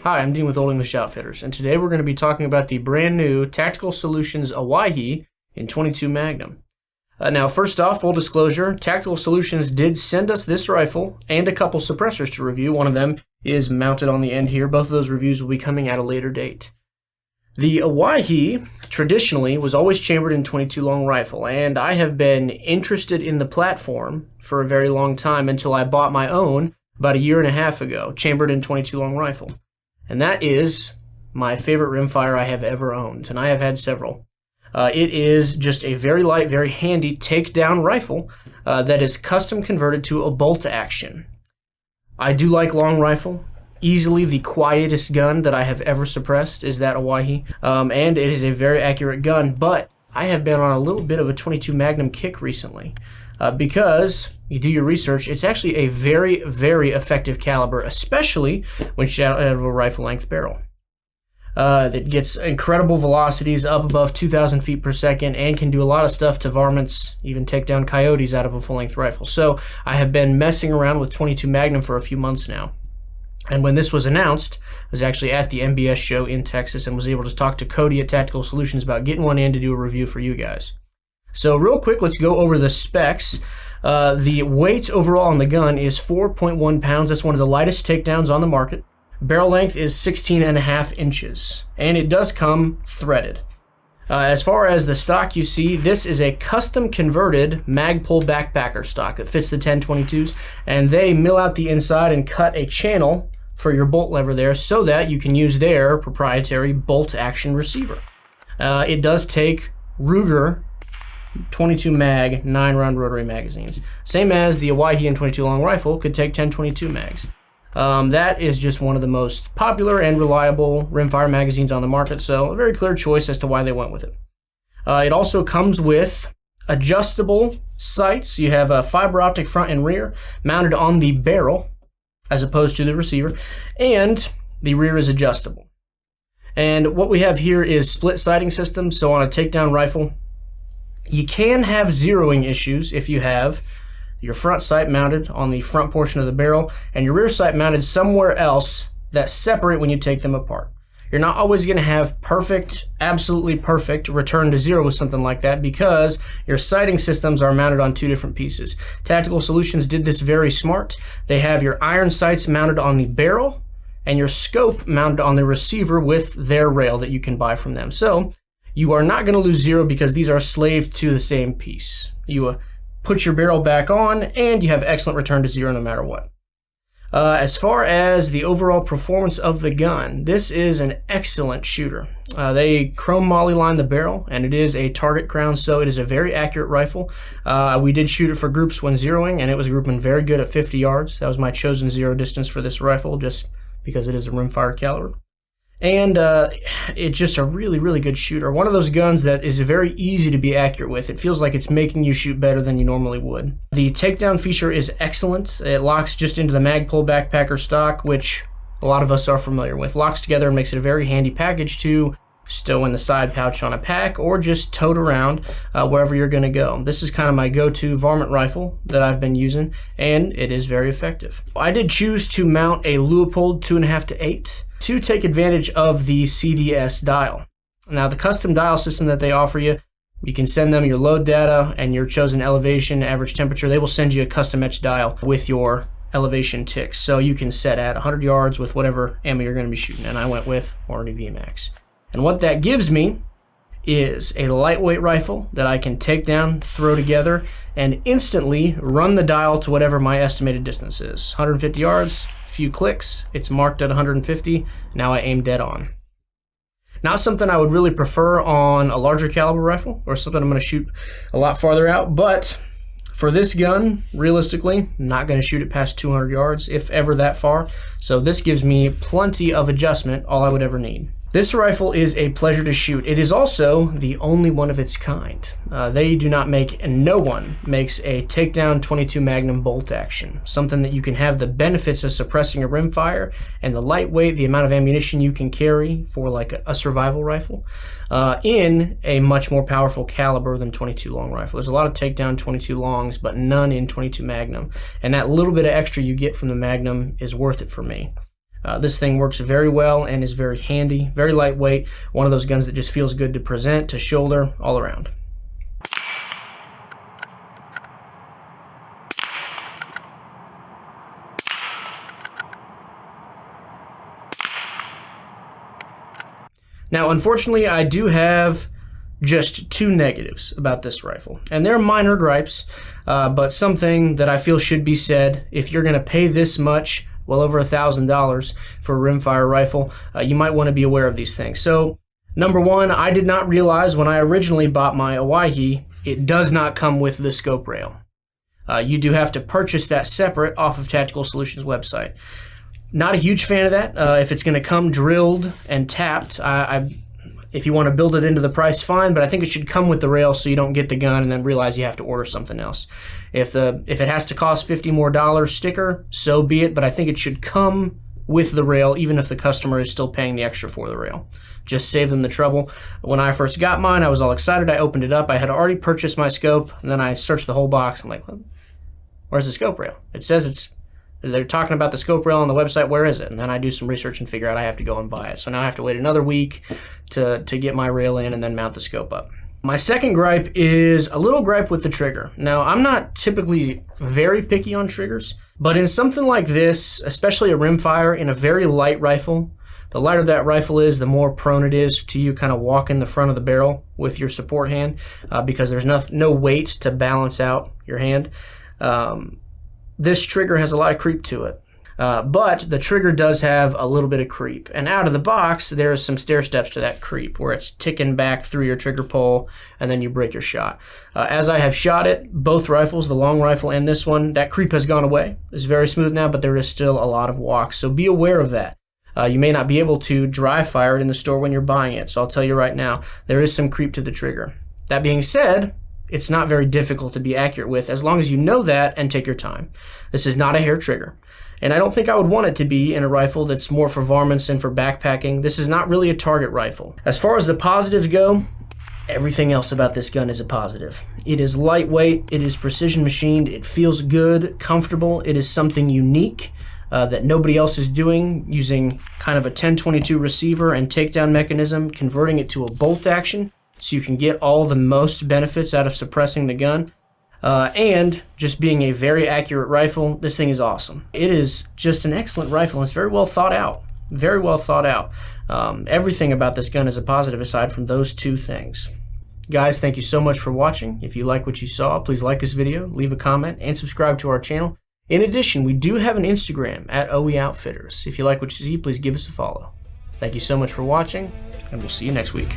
Hi, I'm Dean with Old English Outfitters, and today we're going to be talking about the brand new Tactical Solutions Owyhee in 22 Magnum. Now, first off, full disclosure, Tactical Solutions did send us this rifle and a couple suppressors to review. One of them is mounted on the end here. Both of those reviews will be coming at a later date. The Owyhee traditionally was always chambered in 22 long rifle, and I have been interested in the platform for a very long time until I bought my own about a year and a half ago, chambered in 22 long rifle. And that is my favorite rimfire I have ever owned, and I have had several. It is just a very light, very handy takedown rifle that is custom converted to a bolt action. I do like long rifle. Easily the quietest gun that I have ever suppressed is that Owyhee, and it is a very accurate gun, but I have been on a little bit of a 22 Magnum kick recently because you do your research, it's actually a very, very effective caliber, especially when shot out of a rifle-length barrel. That gets incredible velocities up above 2,000 feet per second and can do a lot of stuff to varmints, even take down coyotes out of a full-length rifle. So I have been messing around with 22 Magnum for a few months now. And when this was announced, I was actually at the MBS show in Texas and was able to talk to Cody at Tactical Solutions about getting one in to do a review for you guys. So real quick, let's go over the specs. The weight overall on the gun is 4.1 pounds. That's one of the lightest takedowns on the market. Barrel length is 16.5 inches, and it does come threaded. As far as the stock you see, this is a custom converted Magpul backpacker stock that fits the 1022s, and they mill out the inside and cut a channel for your bolt lever there so that you can use their proprietary bolt action receiver. It does take Ruger 22 mag 9-round rotary magazines, same as the Owyhee and 22 long rifle could take 1022 mags. That is just one of the most popular and reliable rimfire magazines on the market, so a very clear choice as to why they went with it. It also comes with adjustable sights. You have a fiber optic front and rear mounted on the barrel as opposed to the receiver, and the rear is adjustable. And what we have here is split sighting system, so on a takedown rifle, you can have zeroing issues if you have your front sight mounted on the front portion of the barrel and your rear sight mounted somewhere else that separate when you take them apart. You're not always going to have perfect, absolutely perfect return to zero with something like that because your sighting systems are mounted on two different pieces. Tactical Solutions did this very smart. They have your iron sights mounted on the barrel and your scope mounted on the receiver with their rail that you can buy from them. So you are not going to lose zero because these are slaved to the same piece. You put your barrel back on and you have excellent return to zero no matter what. As far as the overall performance of the gun, this is an excellent shooter. They chrome moly line the barrel, and it is a target crown, so it is a very accurate rifle. We did shoot it for groups when zeroing, and it was grouping very good at 50 yards. That was my chosen zero distance for this rifle, just because it is a rimfire caliber. And it's just a really, really good shooter. One of those guns that is very easy to be accurate with. It feels like it's making you shoot better than you normally would. The takedown feature is excellent. It locks just into the Magpul backpacker stock, which a lot of us are familiar with. Locks together and makes it a very handy package to stow in the side pouch on a pack or just tote around wherever you're going to go. This is kind of my go-to varmint rifle that I've been using, and it is very effective. I did choose to mount a Leupold 2.5 to 8 to take advantage of the CDS dial. Now, the custom dial system that they offer you, you can send them your load data and your chosen elevation, average temperature. They will send you a custom etched dial with your elevation ticks, so you can set at 100 yards with whatever ammo you're going to be shooting, and I went with Arnie VMAX. And what that gives me is a lightweight rifle that I can take down, throw together, and instantly run the dial to whatever my estimated distance is. 150 yards, few clicks, it's marked at 150, now I aim dead on. Not something I would really prefer on a larger caliber rifle, or something I'm going to shoot a lot farther out, but for this gun, realistically, not going to shoot it past 200 yards, if ever that far, so this gives me plenty of adjustment, all I would ever need. This rifle is a pleasure to shoot. It is also the only one of its kind. They do not make, and no one makes a takedown 22 Magnum bolt action. Something that you can have the benefits of suppressing a rimfire and the lightweight, the amount of ammunition you can carry for like a survival rifle in a much more powerful caliber than 22 long rifle. There's a lot of takedown 22 longs, but none in 22 Magnum. And that little bit of extra you get from the Magnum is worth it for me. This thing works very well and is very handy, very lightweight, one of those guns that just feels good to present, to shoulder, all around. Now, unfortunately, I do have just 2 negatives about this rifle, and they're minor gripes, but something that I feel should be said. If you're going to pay this much, well over $1,000 for a rimfire rifle, you might want to be aware of these things. So, number one, I did not realize when I originally bought my oh-WYE-hee, it does not come with the scope rail. You do have to purchase that separate off of Tactical Solutions website. Not a huge fan of that. If it's going to come drilled and tapped, if you want to build it into the price, fine, but I think it should come with the rail so you don't get the gun and then realize you have to order something else. If it has to cost $50 more sticker, so be it, but I think it should come with the rail even if the customer is still paying the extra for the rail. Just save them the trouble. When I first got mine, I was all excited. I opened it up. I had already purchased my scope, and then I searched the whole box. I'm like, where's the scope rail? It says they're talking about the scope rail on the website. Where is it? And then I do some research and figure out I have to go and buy it. So now I have to wait another week to get my rail in and then mount the scope up. My second gripe is a little gripe with the trigger. Now, I'm not typically very picky on triggers, but in something like this, especially a rimfire in a very light rifle, the lighter that rifle is, the more prone it is to you kind of walk in the front of the barrel with your support hand because there's no weight to balance out your hand. This trigger has a lot of creep to it, but the trigger does have a little bit of creep. And out of the box, there's some stair steps to that creep where it's ticking back through your trigger pull and then you break your shot. As I have shot it, both rifles, the long rifle and this one, that creep has gone away. It's very smooth now, but there is still a lot of walk, so be aware of that. You may not be able to dry fire it in the store when you're buying it, so I'll tell you right now, there is some creep to the trigger. That being said, it's not very difficult to be accurate with as long as you know that and take your time. This is not a hair trigger, and I don't think I would want it to be in a rifle that's more for varmints and for backpacking. This is not really a target rifle. As far as the positives go, everything else about this gun is a positive. It is lightweight, it is precision machined, it feels good, comfortable, it is something unique that nobody else is doing, using kind of a 1022 receiver and takedown mechanism, converting it to a bolt action so you can get all the most benefits out of suppressing the gun. And just being a very accurate rifle, this thing is awesome. It is just an excellent rifle, and it's very well thought out. Very well thought out. Everything about this gun is a positive aside from those 2 things. Guys, thank you so much for watching. If you like what you saw, please like this video, leave a comment, and subscribe to our channel. In addition, we do have an Instagram at oh-WYE Outfitters. If you like what you see, please give us a follow. Thank you so much for watching, and we'll see you next week.